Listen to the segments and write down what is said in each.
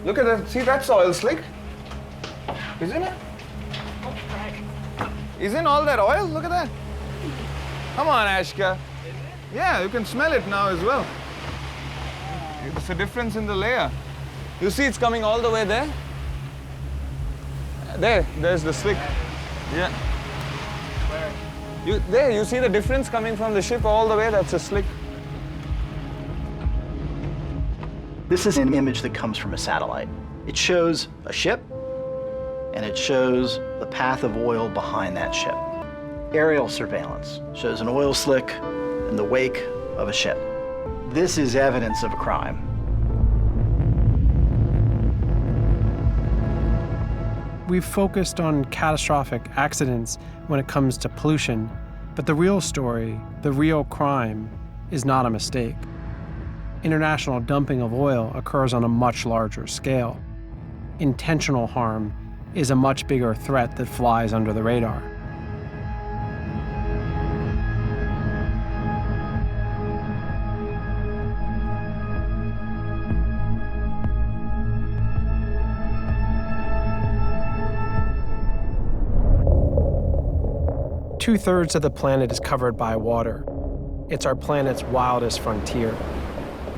Look at that. See, that's oil slick. Isn't it? Isn't all that oil? Look at that. Come on, Ashka. Yeah, you can smell it now as well. It's a difference in the layer. You see it's coming all the way there? There's the slick. Yeah. Where? You see the difference coming from the ship all the way? That's a slick. This is an image that comes from a satellite. It shows a ship, and it shows the path of oil behind that ship. Aerial surveillance shows an oil slick in the wake of a ship. This is evidence of a crime. We've focused on catastrophic accidents when it comes to pollution, but the real story, the real crime, is not a mistake. International dumping of oil occurs on a much larger scale. Intentional harm is a much bigger threat that flies under the radar. Two-thirds of the planet is covered by water. It's our planet's wildest frontier,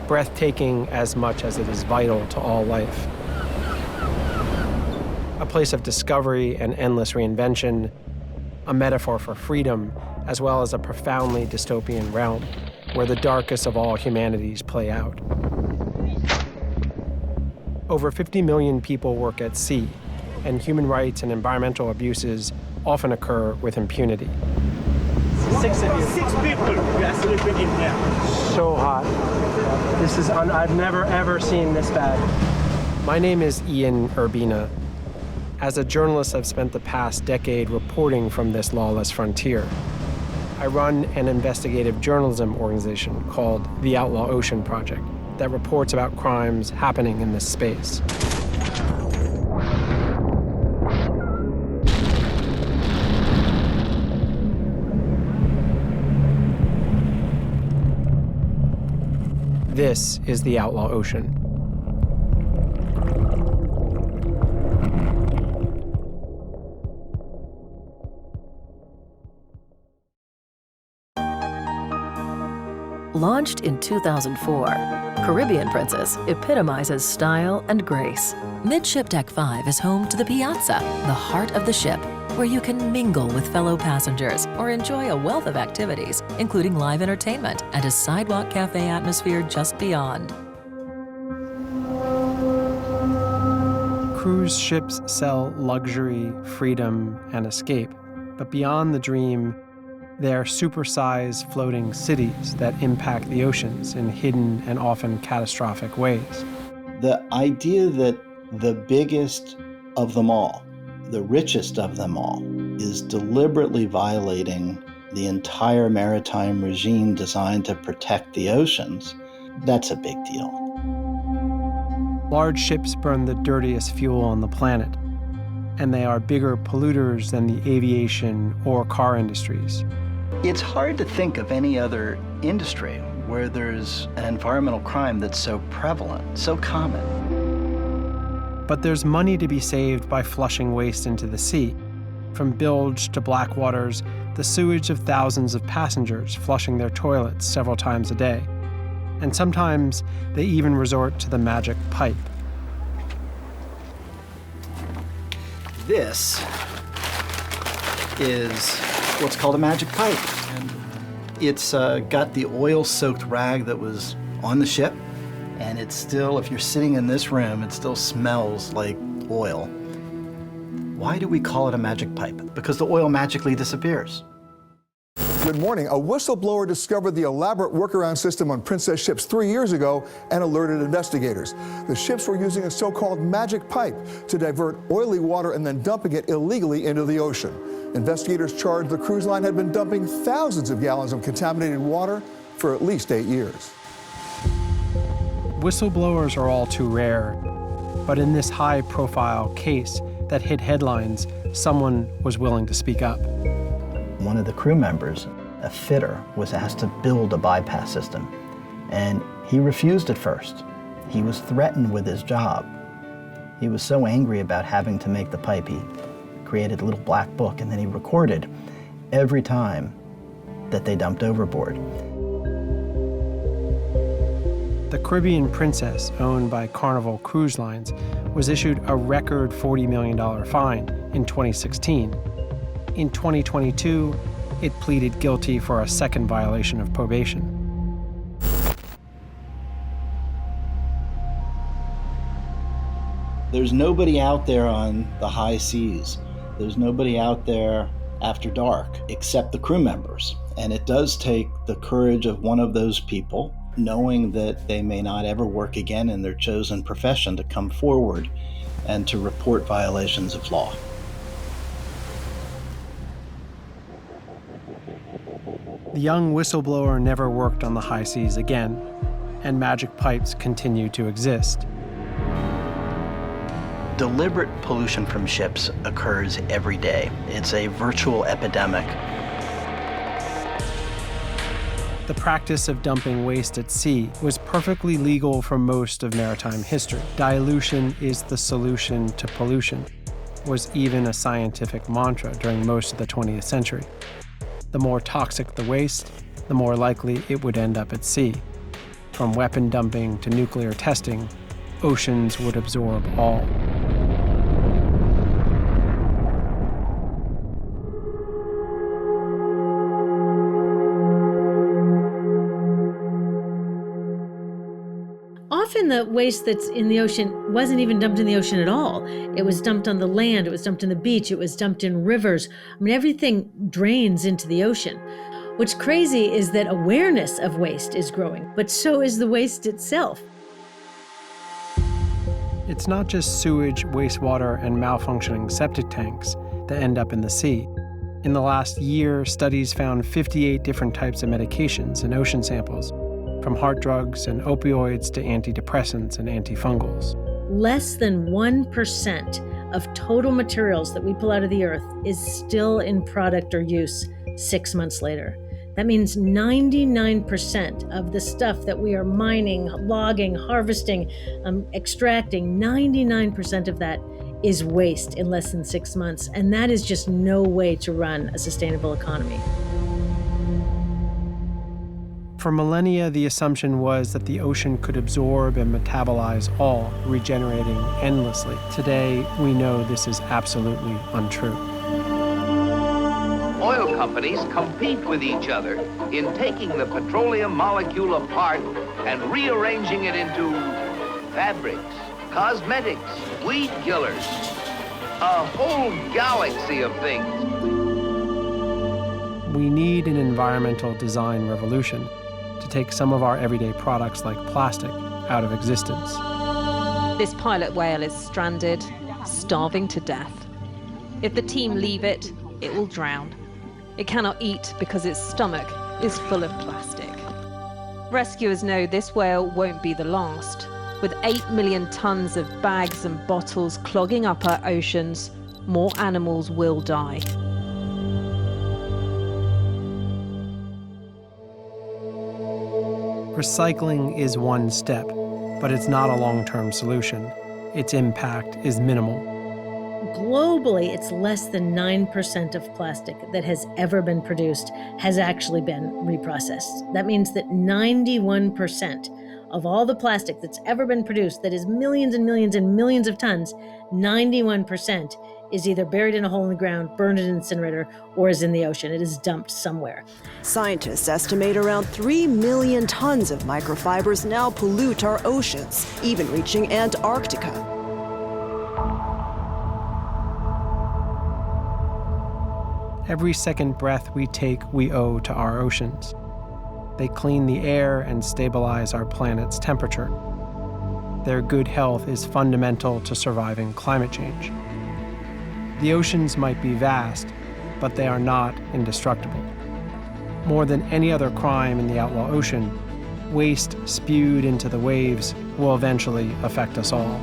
breathtaking as much as it is vital to all life. A place of discovery and endless reinvention, a metaphor for freedom, as well as a profoundly dystopian realm where the darkest of all humanities play out. Over 50 million people work at sea, and human rights and environmental abuses often occur with impunity. 6 of you. 6 people we are sleeping in here. So hot. This is, I've never ever seen this bad. My name is Ian Urbina. As a journalist, I've spent the past decade reporting from this lawless frontier. I run an investigative journalism organization called the Outlaw Ocean Project that reports about crimes happening in this space. This is the Outlaw Ocean. Launched in 2004, Caribbean Princess epitomizes style and grace. Midship Deck 5 is home to the Piazza, the heart of the ship, where you can mingle with fellow passengers or enjoy a wealth of activities, including live entertainment and a sidewalk cafe atmosphere just beyond. Cruise ships sell luxury, freedom, and escape. But beyond the dream, they are supersized floating cities that impact the oceans in hidden and often catastrophic ways. The idea that the biggest of them all, the richest of them all, is deliberately violating the entire maritime regime designed to protect the oceans, that's a big deal. Large ships burn the dirtiest fuel on the planet, and they are bigger polluters than the aviation or car industries. It's hard to think of any other industry where there's an environmental crime that's so prevalent, so common. But there's money to be saved by flushing waste into the sea. From bilge to black waters, the sewage of thousands of passengers flushing their toilets several times a day. And sometimes they even resort to the magic pipe. This is what's called a magic pipe. And it's got the oil-soaked rag that was on the ship, and it's still, if you're sitting in this room, it still smells like oil. Why do we call it a magic pipe? Because the oil magically disappears. Good morning. A whistleblower discovered the elaborate workaround system on Princess ships 3 years ago and alerted investigators. The ships were using a so-called magic pipe to divert oily water and then dumping it illegally into the ocean. Investigators charged the cruise line had been dumping thousands of gallons of contaminated water for at least 8 years. Whistleblowers are all too rare, but in this high-profile case that hit headlines, someone was willing to speak up. One of the crew members, a fitter, was asked to build a bypass system, and he refused at first. He was threatened with his job. He was so angry about having to make the pipe, he created a little black book, and then he recorded every time that they dumped overboard. The Caribbean Princess, owned by Carnival Cruise Lines, was issued a record $40 million fine in 2016. In 2022, it pleaded guilty for a second violation of probation. There's nobody out there on the high seas. There's nobody out there after dark except the crew members. And it does take the courage of one of those people, knowing that they may not ever work again in their chosen profession, to come forward and to report violations of law. The young whistleblower never worked on the high seas again, and magic pipes continue to exist. Deliberate pollution from ships occurs every day. It's a virtual epidemic. The practice of dumping waste at sea was perfectly legal for most of maritime history. Dilution is the solution to pollution was even a scientific mantra during most of the 20th century. The more toxic the waste, the more likely it would end up at sea. From weapon dumping to nuclear testing, oceans would absorb all. Often the waste that's in the ocean wasn't even dumped in the ocean at all. It was dumped on the land, it was dumped on the beach, it was dumped in rivers. I mean, everything drains into the ocean. What's crazy is that awareness of waste is growing, but so is the waste itself. It's not just sewage, wastewater, and malfunctioning septic tanks that end up in the sea. In the last year, studies found 58 different types of medications in ocean samples, from heart drugs and opioids to antidepressants and antifungals. Less than 1% of total materials that we pull out of the earth is still in product or use 6 months later. That means 99% of the stuff that we are mining, logging, harvesting, extracting, 99% of that is waste in less than 6 months. And that is just no way to run a sustainable economy. For millennia, the assumption was that the ocean could absorb and metabolize all, regenerating endlessly. Today, we know this is absolutely untrue. Oil companies compete with each other in taking the petroleum molecule apart and rearranging it into fabrics, cosmetics, weed killers, a whole galaxy of things. We need an environmental design revolution to take some of our everyday products like plastic out of existence. This pilot whale is stranded, starving to death. If the team leave it, it will drown. It cannot eat because its stomach is full of plastic. Rescuers know this whale won't be the last. With 8 million tons of bags and bottles clogging up our oceans, more animals will die. Recycling is one step, but it's not a long-term solution. Its impact is minimal. Globally, it's less than 9% of plastic that has ever been produced has actually been reprocessed. That means that 91% of all the plastic that's ever been produced, that is millions and millions and millions of tons, 91% is either buried in a hole in the ground, burned in an incinerator, or is in the ocean. It is dumped somewhere. Scientists estimate around 3 million tons of microfibers now pollute our oceans, even reaching Antarctica. Every second breath we take, we owe to our oceans. They clean the air and stabilize our planet's temperature. Their good health is fundamental to surviving climate change. The oceans might be vast, but they are not indestructible. More than any other crime in the Outlaw Ocean, waste spewed into the waves will eventually affect us all.